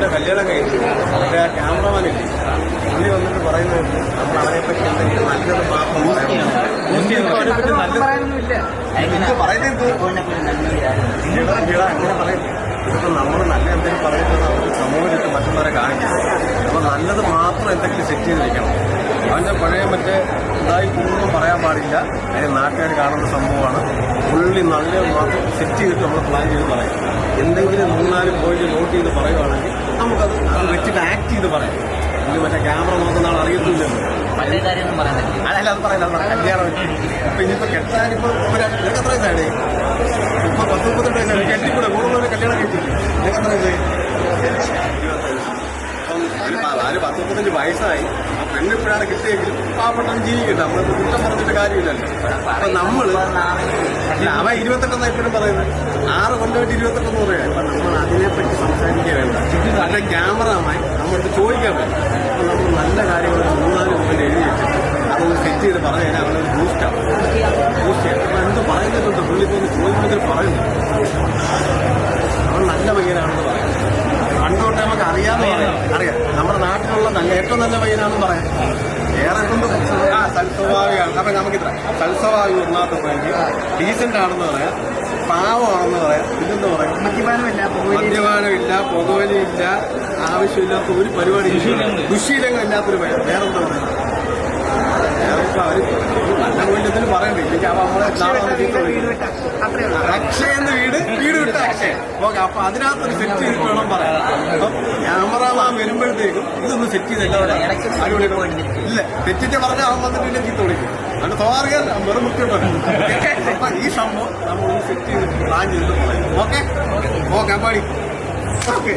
അവന്റെ കല്യാണം കഴിഞ്ഞു. അവന്റെ ആ ക്യാമറമാനില്ലേ, പുള്ളി വന്നിട്ട് പറയുന്നത് നമ്മൾ അവനെ പറ്റി എന്തെങ്കിലും നല്ലത് മാത്രം പറയുന്നത് അങ്ങനെ പറയും. ഇതിപ്പോ നമ്മൾ നല്ല എന്തെങ്കിലും പറയുന്നത് അവർക്ക് സമൂഹത്തിട്ട് മറ്റുള്ളവരെ കാണിക്കും. അപ്പൊ നല്ലത് മാത്രം എന്തെങ്കിലും സെറ്റ് ചെയ്ത് വെക്കണം. അവന്റെ പഴയ മറ്റേ ഇതായി കൂടുതലും പറയാൻ പാടില്ല. അതിന് നാട്ടുകാർ കാണുന്ന സംഭവമാണ്. പുള്ളി നല്ലത് മാത്രം സെറ്റ് ചെയ്തിട്ട് നമ്മൾ പ്ലാൻ ചെയ്ത് പറയും. എന്തെങ്കിലും 3-4 പോയിന്റ് നോട്ട് ചെയ്ത് പറയുവാണെങ്കിൽ നമുക്കത് അത് വെച്ചിട്ട് ആക്ട് ചെയ്ത് പറയാം. പുള്ളി മറ്റേ ക്യാമറ നോക്കുന്ന ആൾ അറിയത്തില്ലല്ലോ. അതല്ല, അത് പറയില്ല. കല്യാണം ഇപ്പൊ ഇനിയിപ്പോ കെട്ടാനിപ്പോ നിനക്ക് എത്ര വയസ്സാണ്? ഇപ്പൊ 10-38 വയസ്സാണ്. കെട്ടിക്കൂടെ? കൂടുതൽ കല്യാണം കഴിച്ചില്ല. നിനക്ക് എത്ര വയസ്സായി? 10-35 വയസ്സായി. ആ പെണ്ണിപ്പോഴാണ് കിട്ടിയെങ്കിലും പാവപ്പെട്ടവൻ ജീവിക്കട്ടെ. നമ്മളിപ്പോ കുറ്റം പറഞ്ഞിട്ട് കാര്യമില്ലല്ലോ. അപ്പൊ നമ്മള് അവൻ 28 എപ്പോഴും പറയുന്നത് 6 കൊല്ലമായിട്ട് 28 പറയാം. അപ്പൊ നമ്മൾ അതിനെപ്പറ്റി സംസാരിക്കുക വേണ്ട. നല്ല ക്യാമറമായി നമ്മൾക്ക് ചോദിക്കാൻ പറ്റും. അപ്പൊ നമ്മൾ നല്ല കാര്യങ്ങൾ 3-4 പോയിന്റ് എഴുതി വെച്ചിട്ട് അതൊന്ന് സെറ്റ് ചെയ്ത് പറഞ്ഞു കഴിഞ്ഞാൽ അവനൊരു ബൂസ്റ്റ് ചെയ്യാം. അപ്പൊ എന്ത് പറയുന്നുണ്ട് പുള്ളിക്കൊന്ന് ചോദിക്കുമ്പോൾ പറയുന്നു അവൻ നല്ല പയ്യനാണെന്ന് പറയാം. പണ്ടോട്ട് നമുക്ക് അറിയാതെ അറിയാം നമ്മുടെ നാട്ടിലുള്ള നല്ല ഏറ്റവും നല്ല പയ്യനാണെന്ന് പറയാം. ഏറെ കൊണ്ട് സൽസ്വഭാവിയാണ്. അപ്പൊ നമുക്കിത്ര സൽസ്വഭാവി ഒന്നാമത്തെ പോയെങ്കിൽ ഡീസന്റ് ആണെന്ന് പറയാം, പാവമാണെന്ന് പറയാം. ഇതെന്ന് പറയാം, മദ്യപാനമില്ല, പുകവലിയില്ല, ആവശ്യമില്ലാത്ത ഒരു പരിപാടി, ദുശ്ശീലങ്ങളില്ലാത്തൊരു പയ്യൻ. വേറെന്താ പറയാം? നല്ല മൂല്യത്തിന് പറയണ്ടേ. എനിക്ക് അവ നമ്മളെ അക്ഷയെന്ന് വീട് വിട്ട അക്ഷയ. ഓക്കെ, അപ്പൊ അതിനകത്തൊരു സെറ്റ് ചെയ്തിട്ട് വേണം പറയാം. അപ്പൊ ക്യാമറമാൻ വരുമ്പോഴത്തേക്കും ഇതൊന്ന് സെറ്റ് ചെയ്തല്ല ഇല്ല. തെറ്റിച്ച് പറഞ്ഞാൽ അവൻ വന്നിട്ട് ചീത്ത വിളിക്കും. അത് തോറിയാൽ വെറും മുട്ടുണ്ടോ. അപ്പൊ ഈ സംഭവം നമ്മളൊന്ന് സെറ്റ് ചെയ്തിട്ട് പ്ലാൻ ചെയ്തിട്ട് പറയാം. ഓക്കെ പാടി. ഓക്കെ.